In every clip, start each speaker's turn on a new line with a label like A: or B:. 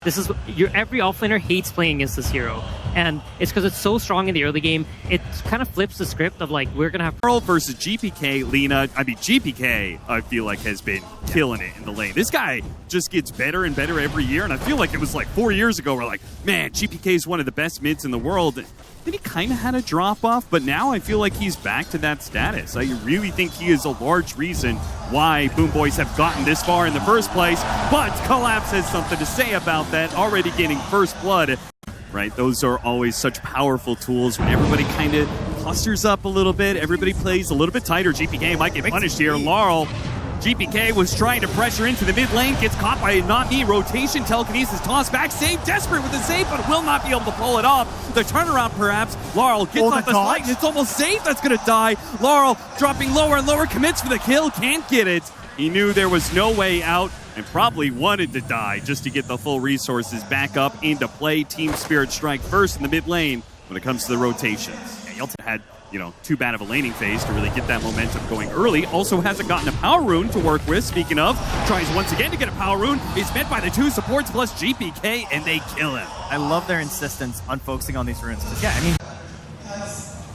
A: This is every offlaner hates playing against this hero, and it's because it's so strong in the early game. It kind of flips the script of like we're gonna have
B: Pearl versus GPK. Lena, I mean GPK, I feel like has been killing it in the lane. This guy just gets better and better every year, and I feel like it was like 4 years ago. We're like, man, GPK is one of the best mids in the world. Then he kind of had a drop off, but now I feel like he's back to that status. I really think he is a large reason why BOOMBOYS have gotten this far in the first place. But Collapse has something to say about that, already getting first blood. Right, those are always such powerful tools when everybody kind of clusters up a little bit. Everybody plays a little bit tighter. GPK might get punished here. Laurel. GPK was trying to pressure into the mid lane, gets caught by a not me rotation. Telekinesis toss back, save, desperate with the save, but will not be able to pull it off. The turnaround perhaps. Laurel gets off the spike, it's almost safe, that's gonna die. Laurel dropping lower and lower, commits for the kill, can't get it. He knew there was no way out and probably wanted to die just to get the full resources back up into play. Team Spirit strike first in the mid lane when it comes to the rotations. Yeah, Yelta had too bad of a laning phase to really get that momentum going early. Also hasn't gotten a power rune to work with. Speaking of, tries once again to get a power rune. Is met by the two supports plus GPK, and they kill him.
C: I love their insistence on focusing on these runes. Yeah, I mean,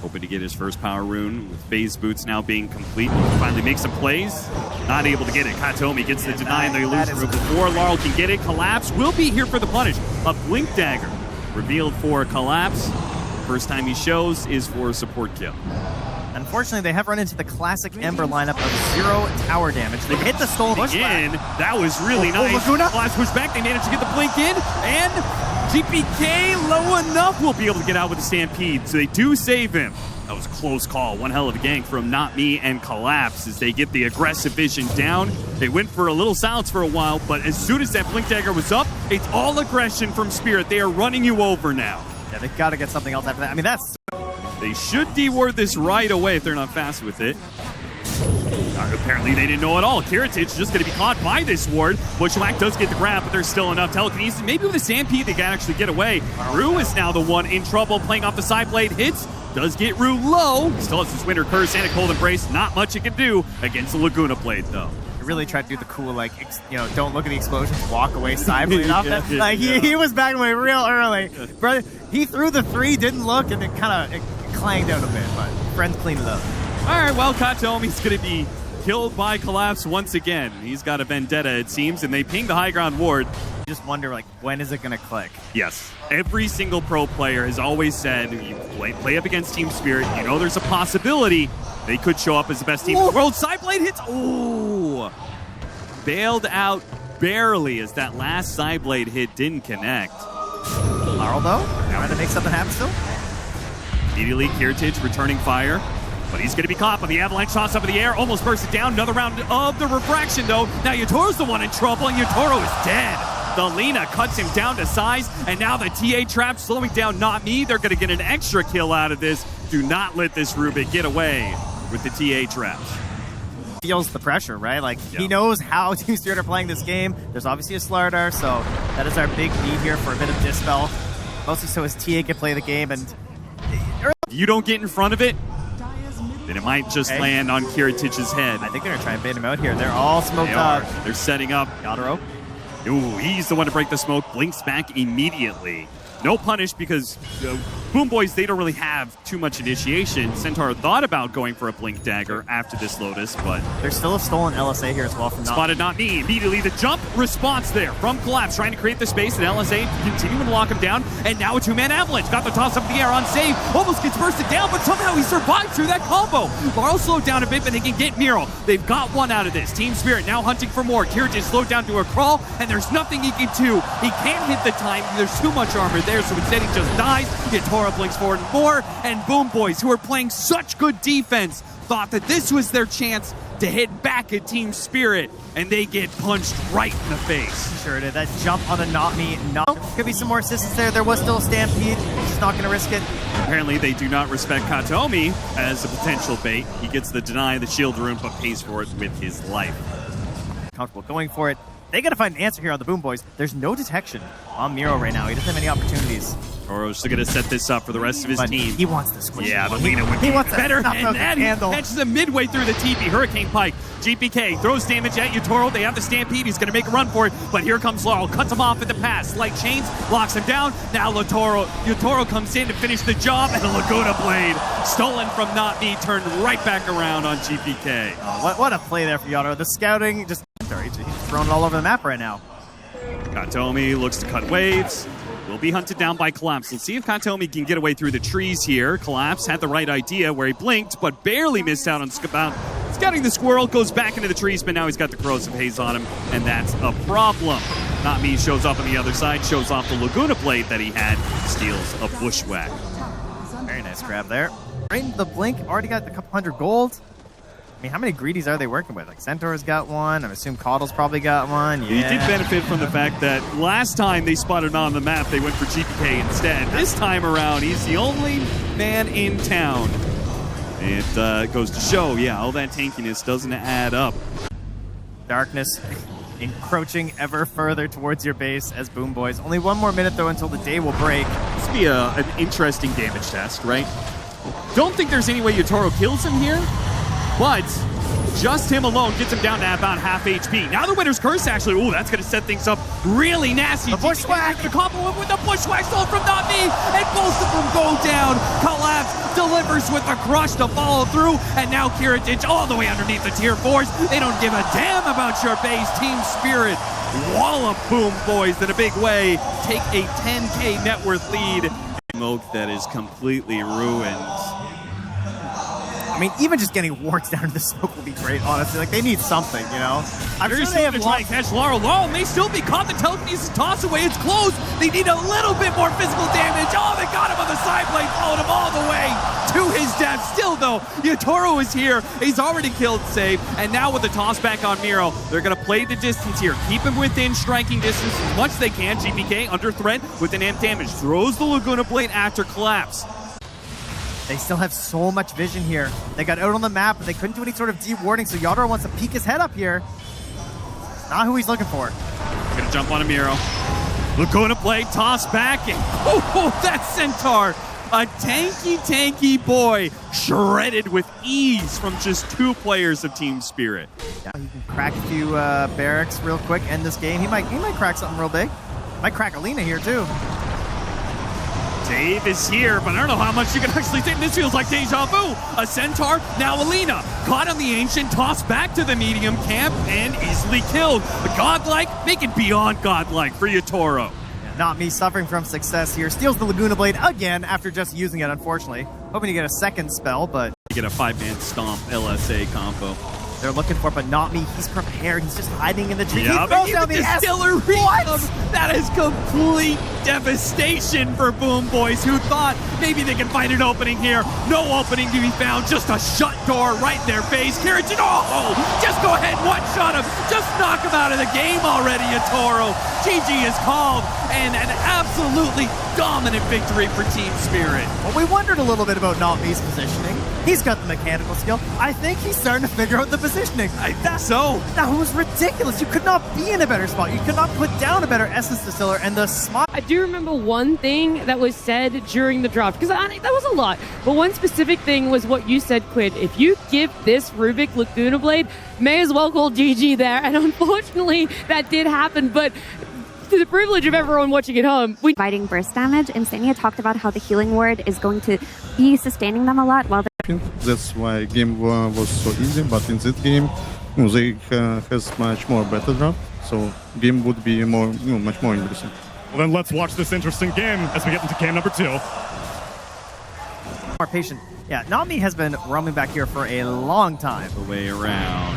B: hoping to get his first power rune with phase boots now being complete. He finally makes some plays. Not able to get it. Katomi gets the deny and the illusion rune before Laurel can get it. Collapse will be here for the punish. A blink dagger revealed for Collapse. First time he shows is for a support kill.
C: Unfortunately, they have run into the classic Ember lineup of 0 tower damage. They hit the stolen push
B: in. That was really nice. Last push back. They managed to get the blink in. And GPK low enough will be able to get out with the Stampede. So they do save him. That was a close call. One hell of a gank from Not Me and Collapse as they get the aggressive vision down. They went for a little silence for a while, but as soon as that blink dagger was up, it's all aggression from Spirit. They are running you over now.
C: Yeah, they've got to get something else after that. I mean, that's...
B: They should deward this right away if they're not fast with it. Apparently they didn't know at all. Kiritich just going to be caught by this ward. Bushwhack does get the grab, but there's still enough telekinesis. Maybe with a Stampede they can actually get away. Rue is now the one in trouble, playing off the side blade hits. Does get Rue low. Still has his Winter Curse and a Cold Embrace. Not much it can do against the Laguna Blade, though.
C: Really tried to do the cool, like, don't look at the explosions, walk away, side blade off that. Like, he was backing away real early. Brother, he threw the 3, didn't look, and it kind of clanged out a bit, but friends cleaned it up.
B: All right, well, Katomi's going to be killed by Collapse once again. He's got a vendetta, it seems, and they ping the high ground ward.
C: You just wonder, like, when is it going to click?
B: Yes. Every single pro player has always said, you play up against Team Spirit, there's a possibility they could show up as the best team in the world. Sideblade hits. Ooh. Bailed out barely as that last Sideblade hit didn't connect.
C: Laurel, though, trying to make something happen still.
B: Immediately, Kiritich returning fire. But he's going to be caught by the avalanche toss up in the air. Almost bursts it down. Another round of the refraction, though. Now Yatoro's the one in trouble, and Yatoro is dead. The Lena cuts him down to size, and now the TA trap slowing down Not Me. They're going to get an extra kill out of this. Do not let this Rubik get away with the TA traps.
C: Feels the pressure, right? Like, he knows how Team Spirit are playing this game. There's obviously a Slardar, so that is our big need here for a bit of dispel. Mostly so as TA can play the game, and...
B: If you don't get in front of it, then it might just land on Kiritich's head.
C: I think they're going to try and bait him out here. They're all smoked up.
B: They're setting up.
C: Yatoro.
B: Ooh, he's the one to break the smoke. Blinks back immediately. No punish because BOOMBOYS, they don't really have too much initiation. Centaur thought about going for a Blink Dagger after this Lotus, but...
C: There's still a stolen LSA here as well from
B: Spotted Not Me. Immediately the jump response there from Collapse, trying to create the space, and LSA continuing to lock him down, and now a two-man avalanche. Got the toss up in the air on save, almost gets bursted down, but somehow he survived through that combo. Laurel slowed down a bit, but they can get Miro. They've got one out of this. Team Spirit now hunting for more. Kiritich slowed down to a crawl, and there's nothing he can do. He can't hit the time. There's too much armor there, so instead he just dies. Yatoro blinks forward and more, and BOOMBOYS, who are playing such good defense, thought that this was their chance to hit back at Team Spirit, and they get punched right in the face.
C: Sure did. That jump on the Not Me. No. Could be some more assistance there. There was still a Stampede. Just not going to risk it.
B: Apparently they do not respect Katomi as a potential bait. He gets the deny, the shield rune, but pays for it with his life.
C: Comfortable going for it. They got to find an answer here on the BOOMBOYS. There's no detection on Miro right now. He doesn't have any opportunities.
B: Toro's still going to set this up for the rest of his
C: But
B: team.
C: he wants to squish.
B: Yeah, but Lina would be better, and that catches him midway through the TP. Hurricane Pike. GPK throws damage at Yutoro. They have the Stampede. He's going to make a run for it, but here comes Laurel. Cuts him off at the pass. Light chains, locks him down. Now Yutoro comes in to finish the job, and the Laguna Blade, stolen from Not Me, turned right back around on GPK.
C: Oh, what a play there for Yutoro. The scouting just... He's thrown it all over the map right now.
B: Katomi looks to cut waves. Will be hunted down by Collapse. Let's see if Katomi can get away through the trees here. Collapse had the right idea where he blinked, but barely missed out on scouting the squirrel. Goes back into the trees, but now he's got the corrosive haze on him, and that's a problem. Not Me shows up on the other side, shows off the Laguna Blade that he had, steals a bushwhack.
C: Very nice grab there. Right into the blink, already got a couple hundred gold. I mean, how many greedies are they working with? Like, Centaur's got one. I assume Caudle's probably got one. Yeah.
B: He did benefit from the fact that last time they spotted him on the map, they went for GPK instead. This time around, he's the only man in town. It goes to show, yeah, all that tankiness doesn't add up.
C: Darkness encroaching ever further towards your base as BOOMBOYS. Only one more minute, though, until the day will break.
B: This will be an interesting damage test, right? Don't think there's any way Yutoro kills him here. But just him alone gets him down to about half HP. Now the Winter's Curse, actually. Ooh, that's going to set things up really nasty.
C: The bushwhack!
B: The combo with the bushwhack sold from Not Me, and both of them go down. Collapse delivers with a crush to follow through, and now Kiritich all the way underneath the tier 4s. They don't give a damn about your base. Team Spirit wallop BOOMBOYS in a big way. Take a 10K net worth lead. Smoke that is completely ruined.
C: I mean, even just getting wards down to the smoke will be great, honestly. Like, they need something, you know? I'm sure they have
B: try and catch Laurel. Laurel may still be caught. The telekinesis toss away. It's close. They need a little bit more physical damage. Oh, they got him on the side blade. Followed him all the way to his death. Still, though, Yutoro is here. He's already killed Save. And now with the toss back on Miro, they're going to play the distance here. Keep him within striking distance as much as they can. GPK under threat with an amp damage. Throws the Laguna Blade after Collapse.
C: They still have so much vision here. They got out on the map, but they couldn't do any sort of deep warding, so Yutoro wants to peek his head up here. Not who he's looking for.
B: Gonna jump on a Miro. Laguna Blade, toss back, and oh, that Centaur! A tanky boy, shredded with ease from just 2 players of Team Spirit.
C: Yeah, he can crack a few barracks real quick, end this game. He might crack something real big. Might crack Alina here, too.
B: Dave is here, but I don't know how much you can actually take. This feels like deja vu. A Centaur, now Alina. Caught on the Ancient, tossed back to the medium camp, and easily killed. But godlike, make it beyond godlike for Yutoro.
C: Not Me suffering from success here. Steals the Laguna Blade again after just using it, unfortunately. Hoping to get a second spell, but...
B: You get a 5-man stomp LSA combo.
C: They're looking for, but Not Me. He's prepared. He's just hiding in the tree.
B: Yeah,
C: he throws down the
B: Distiller That is complete devastation for BOOMBOYS, who thought maybe they can find an opening here. No opening to be found. Just a shut door right in their face. Kiritich, oh, just go ahead, one-shot him. Just knock him out of the game already, Yutoro. GG is called, and an absolutely dominant victory for Team Spirit.
C: Well, we wondered a little bit about Not Me's positioning. He's got the mechanical skill. I think he's starting to figure out the positioning.
B: I think so.
C: That was ridiculous. You could not be in a better spot. You could not put down a better Essence Distiller, and the smile.
D: I do remember one thing that was said during the draft, because that was a lot. But one specific thing was what you said, Quid. If you give this Rubik Laguna Blade, may as well call GG there. And unfortunately, that did happen. But to the privilege of everyone watching at home,
E: providing burst damage. Insania talked about how the healing ward is going to be sustaining them a lot while
F: that's why game was so easy, but in this game they has much more better draft, so game would be more much more interesting.
G: Well, then let's watch this interesting game as we get into game number 2.
C: More patient. Yeah, Not Me has been roaming back here for a long time.
B: The way around.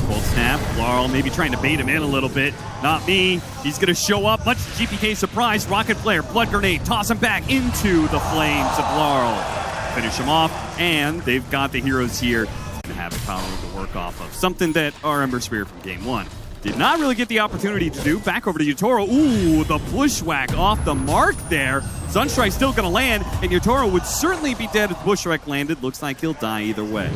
B: Cold snap. Laurel maybe trying to bait him in a little bit. Not Me. He's going to show up. Much to GPK's surprise. Rocket Flare, Blood Grenade, toss him back into the flames of Laurel. Finish him off, and they've got the heroes here to have a power to work off of. Something that our Ember Spear from game 1 did not really get the opportunity to do. Back over to Yutoro. Ooh, the bushwhack off the mark there. Sunstrike's still going to land, and Yutoro would certainly be dead if the bushwhack landed. Looks like he'll die either way.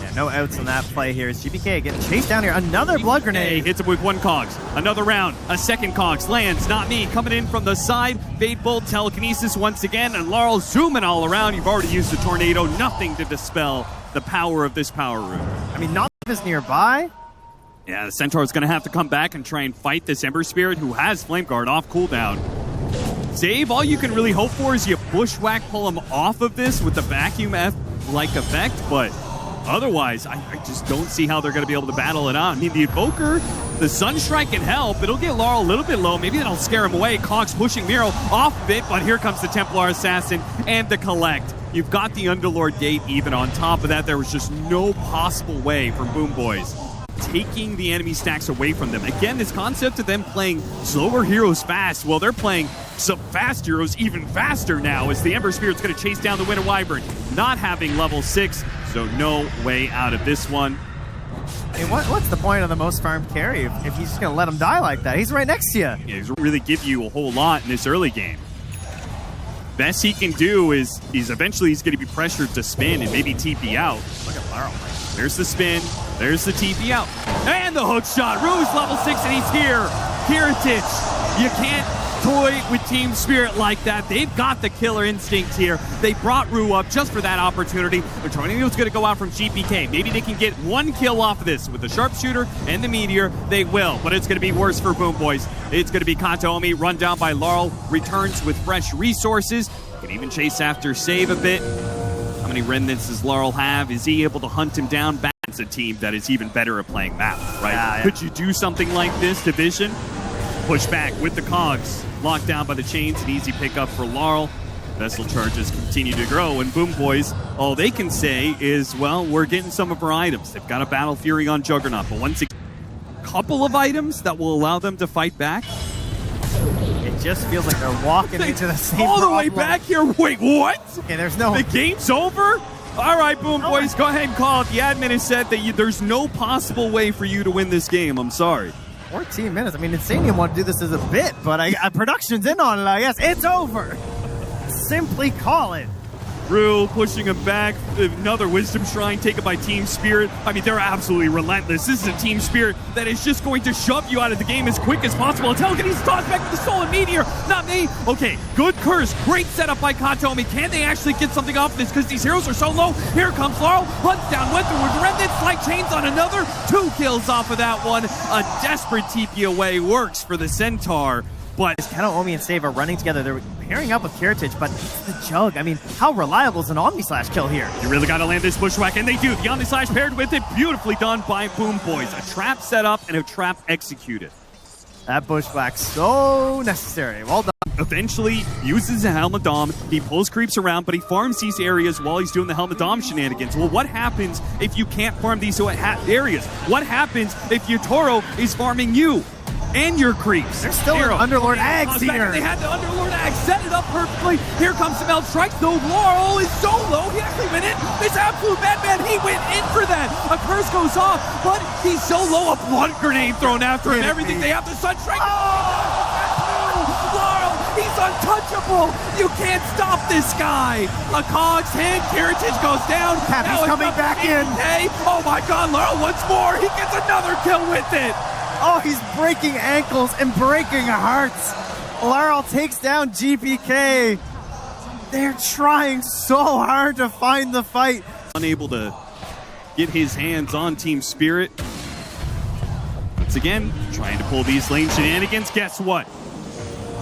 C: Yeah, No outs on that play here. As GPK getting chased down here. Another blood grenade.
B: Hits him with one cogs. Another round. A second cogs. Lands. Not me. Coming in from the side. Fade Bolt. Telekinesis once again. And Laurel zooming all around. You've already used the tornado. Nothing to dispel the power of this power room.
C: I mean, not is nearby.
B: Yeah, the Centaur is going to have to come back and try and fight this Ember Spirit who has Flame Guard off cooldown. Zave, all you can really hope for is you bushwhack pull him off of this with the vacuum F-like effect, but otherwise, I just don't see how they're going to be able to battle it out. I mean, the Evoker, the Sunstrike can help. It'll get Laurel a little bit low. Maybe that'll scare him away. Cogs pushing Miro off of it, but here comes the Templar Assassin and the Collect. You've got the Underlord Gate even on top of that. There was just no possible way for BOOMBOYS taking the enemy stacks away from them. Again, this concept of them playing slower heroes fast, well, they're playing some fast heroes even faster now as the Ember Spirit's going to chase down the Winter Wyvern, not having level 6, so no way out of this one.
C: I mean, what's the point of the most farmed carry if he's just going to let him die like that? He's right next to you.
B: Yeah, he's really give you a whole lot in this early game. Best he can do is eventually he's going to be pressured to spin and maybe TP out. Look at Laurel. There's the spin. There's the TP out. And the hook shot. Rue's level 6 and he's here. Heritage. You can't toy with Team Spirit like that. They've got the killer instinct here. They brought Rue up just for that opportunity. The tornado's going to go out from GPK. Maybe they can get one kill off of this with the Sharpshooter and the Meteor. They will, but it's going to be worse for BOOMBOYS. It's going to be Kantomi run down by Laurel. Returns with fresh resources. Can even chase after Save a bit. How many remnants does Laurel have? Is he able to hunt him down? It's a team that is even better at playing map, right?
C: Yeah.
B: Could you do something like this, Division? Push back with the cogs. Locked down by the chains. An easy pickup for Laurel. Vessel charges continue to grow, and BOOMBOYS, all they can say is, well, we're getting some of our items. They've got a Battle Fury on Juggernaut, but once again, a couple of items that will allow them to fight back.
C: It just feels like they're walking into the same
B: all the way
C: problem.
B: back here. Wait, what?
C: Okay, there's no...
B: The game's over? All right, BOOMBOYS, go ahead and call it. The admin has said that there's no possible way for you to win this game. I'm sorry.
C: 14 minutes. I mean, Insanium wanted to do this as a bit, but production's in on it, I guess. It's over. Simply call it.
B: Rue pushing him back. Another Wisdom Shrine taken by Team Spirit. I mean, they're absolutely relentless. This is a Team Spirit that is just going to shove you out of the game as quick as possible. Telekinesis tossed back with the Soul and Meteor. Not me. Okay, good curse. Great setup by Kantomi. Can they actually get something off this? Because these heroes are so low. Here comes Laurel. Hunts down Winter with Remnants. Light chains on another. 2 kills off of that one. A desperate TP away works for the Centaur. But
C: Kantomi and Save are running together. They're pairing up with Heritage, but it's the Jug. I mean, how reliable is an Omni-Slash kill here?
B: You really got to land this Bushwhack, and they do. The Omni-Slash paired with it, beautifully done by BOOMBOYS. A trap set up and a trap executed.
C: That Bushwhack so necessary. Well done.
B: Eventually uses a Helmet Dom. He pulls creeps around, but he farms these areas while he's doing the Helmet Dom shenanigans. Well, what happens if you can't farm these areas? What happens if your Toro is farming you and your creeps?
C: There's still an Underlord Axe here.
B: They had the Underlord Axe, set it up perfectly. Here comes the Meld Strike, though Laurel is so low. He actually went in. This absolute madman, he went in for that. A curse goes off, but he's so low, a blood grenade thrown after him. Everything they have, the Sunstrike. Laurel, he's untouchable. You can't stop this guy. A Cogs hit, Heritage goes down.
C: Happy's coming back in.
B: Hey, oh my God, Laurel once more. He gets another kill with it.
C: Oh, he's breaking ankles and breaking hearts. Laurel takes down GPK. They're trying so hard to find the fight.
B: Unable to get his hands on Team Spirit. Once again, trying to pull these lane shenanigans. Guess what?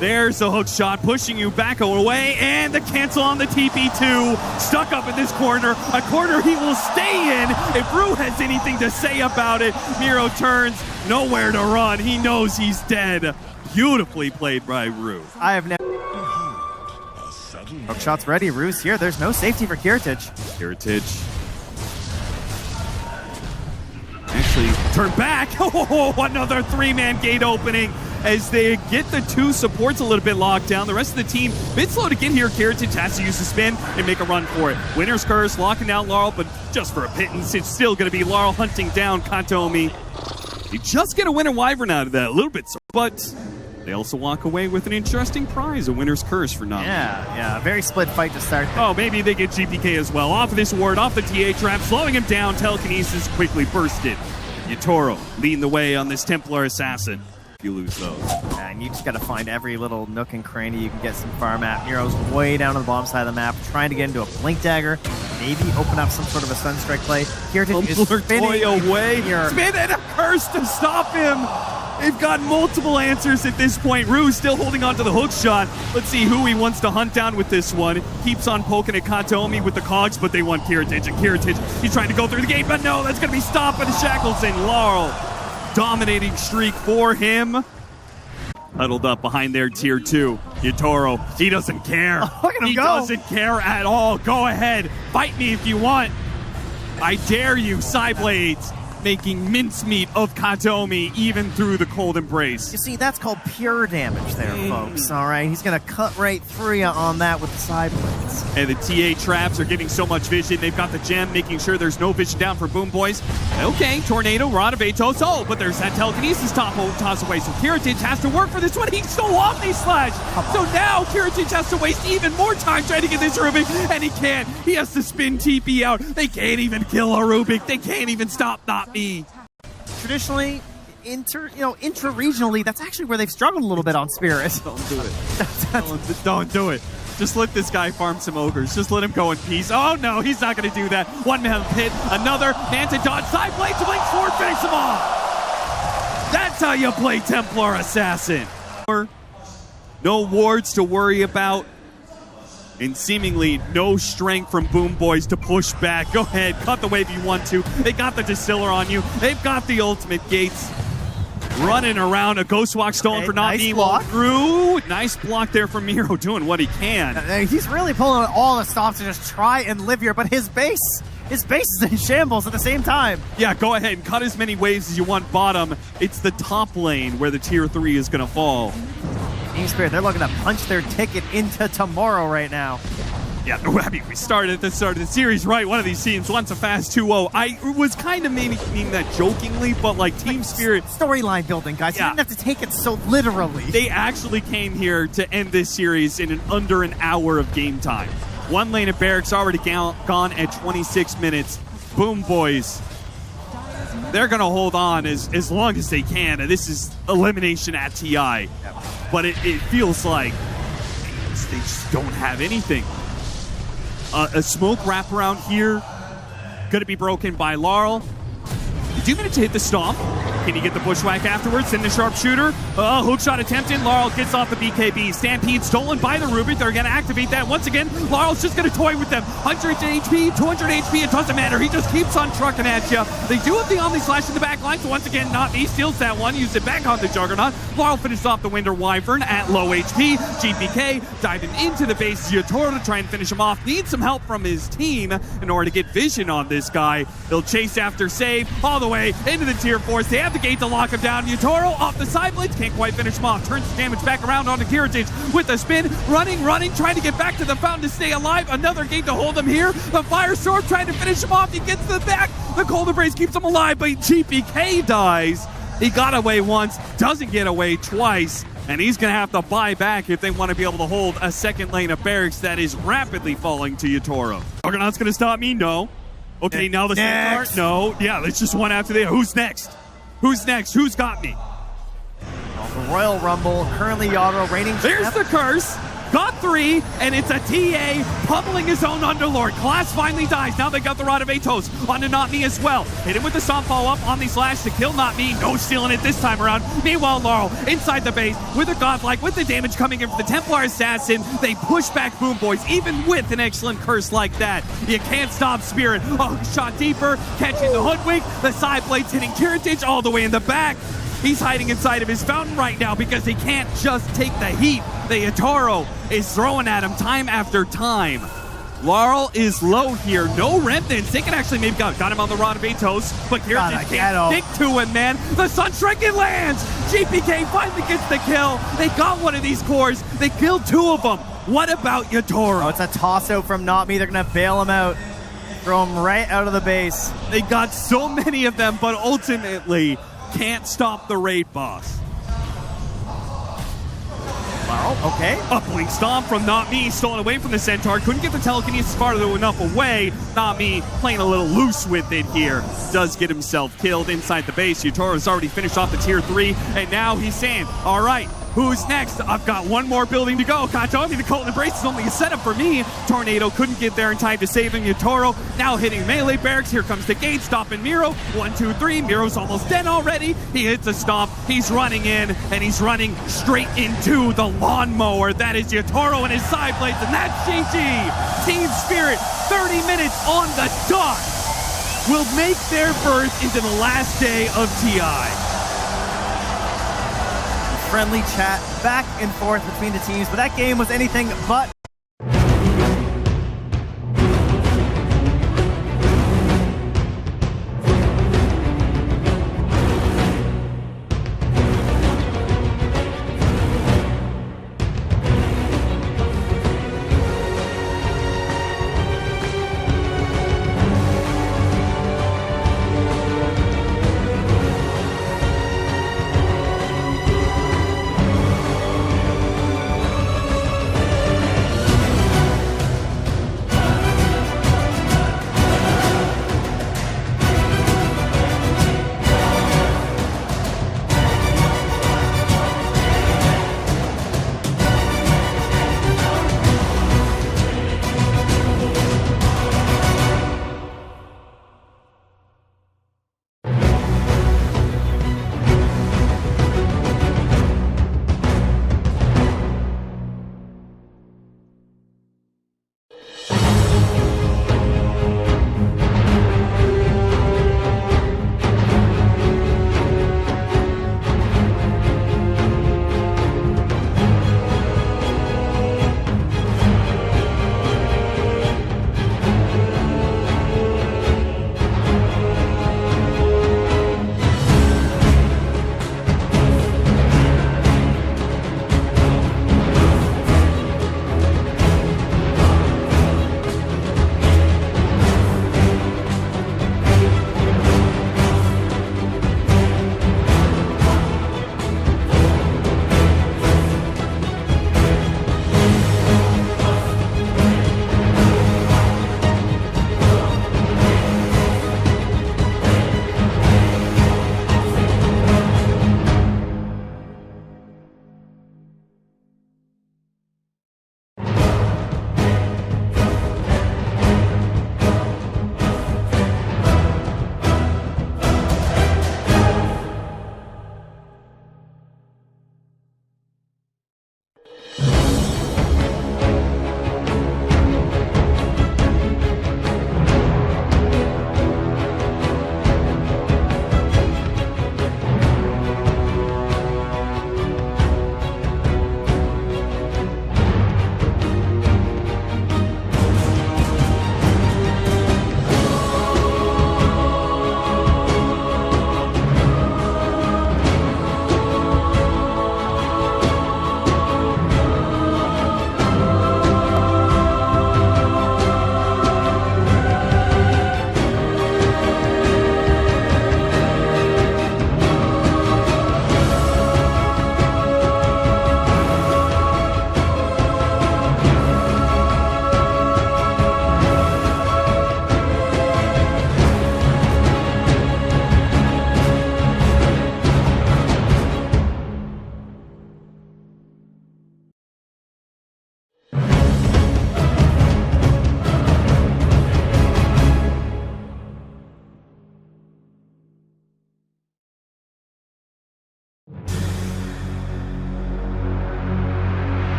B: There's the hook shot, pushing you back away, and the cancel on the TP2. Stuck up in this corner, a corner he will stay in if Rue has anything to say about it. Miro turns, nowhere to run. He knows he's dead. Beautifully played by Rue.
C: I have never... Hook shot's ready, Rue's here. There's no safety for Heritage.
B: Heritage. Actually, turn back. Oh, another 3-man gate opening. As they get the 2 supports a little bit locked down. The rest of the team, bit slow to get here. Heritage has to use the spin and make a run for it. Winter's Curse locking down Laurel, but just for a pittance. It's still going to be Laurel hunting down Kantomi. You just get a Winter Wyvern out of that, a little bit, but They also walk away with an interesting prize, a winner's curse for Nami.
C: Yeah, a very split fight to start.
B: Oh, maybe they get GPK as well. Off of this ward, off the TA trap, slowing him down. Telekinesis quickly bursted. Yatoro leading the way on this Templar Assassin. If you lose those.
C: And you just got to find every little nook and cranny you can get some farm at. Nero's way down on the bottom side of the map, trying to get into a Blink Dagger, maybe open up some sort of a Sunstrike play. Kirtan is spinning
B: away. Spin and a curse to stop him. They've got multiple answers at this point. Rue's still holding on to the hook shot. Let's see who he wants to hunt down with this one. Keeps on poking at Katomi with the cogs, but they want Kiritich. And Kiritich, he's trying to go through the gate, but no, that's going to be stopped by the shackles. And Laurel, dominating streak for him. Huddled up behind their tier 2. Yatoro, he doesn't care.
C: Oh, look at him
B: he
C: go.
B: Doesn't care at all. Go ahead. Fight me if you want. I dare you, Psyblades. Making mincemeat of Katomi even through the cold embrace.
C: You see, that's called pure damage there, folks. All right, he's going to cut right through you on that with the side blades.
B: And the TA traps are getting so much vision. They've got the gem, making sure there's no vision down for BOOMBOYS. Okay, Tornado, Rod of Atos. Oh, but there's that telekinesis toss away. So Kiritich has to work for this one. He's so Omni Slash. So now Kiritich has to waste even more time trying to get this Rubik, and he can't. He has to spin TP out. They can't even kill a Rubik. They can't even stop Not Me.
C: Traditionally, intra-regionally, that's actually where they've struggled a little bit on Spirit.
B: Don't do it. Don't do it. Just let this guy farm some ogres. Just let him go in peace. Oh no, he's not going to do that. One man hit, another man to dodge. Side blade to blink forward, finish him off. That's how you play Templar Assassin. No wards to worry about. And seemingly no strength from BOOMBOYS to push back. Go ahead, cut the wave you want to. They got the Distiller on you. They've got the ultimate gates. Running around, a Ghost Walk stolen for not
C: nice block.
B: Through. Nice block there from Miro, doing what he can.
C: He's really pulling out all the stops to just try and live here, but his base is in shambles at the same time.
B: Yeah, go ahead and cut as many waves as you want bottom. It's the top lane where the tier 3 is going to fall.
C: Team Spirit, they're looking to punch their ticket into tomorrow right now.
B: Yeah, I mean, we started at the start of the series, right? One of these teams wants a fast 2-0. I was kind of meaning that jokingly, but like Team Spirit...
C: Storyline building, guys.
B: Yeah.
C: You didn't have to take it so literally.
B: They actually came here to end this series in under an hour of game time. One lane of Barracks already gone at 26 minutes. BOOMBOYS, they're going to hold on as long as they can. And this is elimination at TI. But it feels like they just don't have anything. A smoke wraparound here. Going to be broken by Laurel. 2 minutes to hit the stomp. Can he get the bushwhack afterwards? Then the sharpshooter. Hookshot attempted. Laurel gets off the BKB. Stampede stolen by the Rubik. They're going to activate that once again. Laurel's just going to toy with them. 100 HP, 200 HP. It doesn't matter. He just keeps on trucking at you. They do have the Omni Slash in the back line. So once again, Not Me steals that one. Used it back on the Juggernaut. Laurel finishes off the Winder Wyvern at low HP. GPK diving into the base. Yatoro to try and finish him off. Needs some help from his team in order to get vision on this guy. They'll chase after save all the way into the tier 4s. They have the gate to lock him down. Yatoro off the side blades. Can't quite finish him off. Turns the damage back around onto Kiritich with a spin. Running, trying to get back to the fountain to stay alive. Another gate to hold him here. The Firestorm trying to finish him off. He gets to the back. The Cold Embrace keeps him alive, but GPK dies. He got away once, doesn't get away twice, and he's going to have to buy back if they want to be able to hold a second lane of Barracks that is rapidly falling to Yatoro. Juggernaut's going to stop me? No. Okay, now the second part? No. Yeah, it's just one after the other. Who's next? Who's next? Who's got me?
C: The Royal Rumble, currently Yatoro reigning.
B: There's the curse. Got 3, and it's a TA pummeling his own Underlord. Class finally dies. Now they got the Rod of Atos onto Not Me as well. Hit him with the Stomp follow-up on the Slash to kill Not Me. No stealing it this time around. Meanwhile, Laurel inside the base with a Godlike, with the damage coming in from the Templar Assassin. They push back BOOMBOYS, even with an excellent curse like that. You can't stop Spirit. Oh, shot deeper, catching the Hoodwink. The side blades hitting Kiritich all the way in the back. He's hiding inside of his fountain right now because he can't just take the heat. The Yatoro is throwing at him time after time. Laurel is low here. No remnants. They can actually maybe got him on the Rod of Atos, but Kiritich can't stick to him, man. The Sunstrike, it lands. GPK finally gets the kill. They got one of these cores. They killed 2 of them. What about Yatoro?
C: Oh, it's a toss-out from Not Me. They're going to bail him out. Throw him right out of the base.
B: They got so many of them, but ultimately can't stop the raid boss.
C: Oh, okay.
B: Upling Stomp from Not Me, stolen away from the Centaur. Couldn't get the telekinesis far enough away. Not Me playing a little loose with it here. Does get himself killed inside the base. Yutoro's already finished off the tier 3, and now he's saying, all right, who's next? I've got one more building to go. Katomi, the Colton Embrace is only a setup for me. Tornado couldn't get there in time to save him. Yutoro now hitting melee barracks. Here comes the gate, stopping Miro. 1, 2, 3. Miro's almost dead already. He hits a stomp. He's running in, and he's running straight into the lawnmower. That is Yutoro and his side blades, and that's GG. Team Spirit, 30 minutes on the dot, will make their berth into the last day of TI.
C: Friendly chat back and forth between the teams, but that game was anything but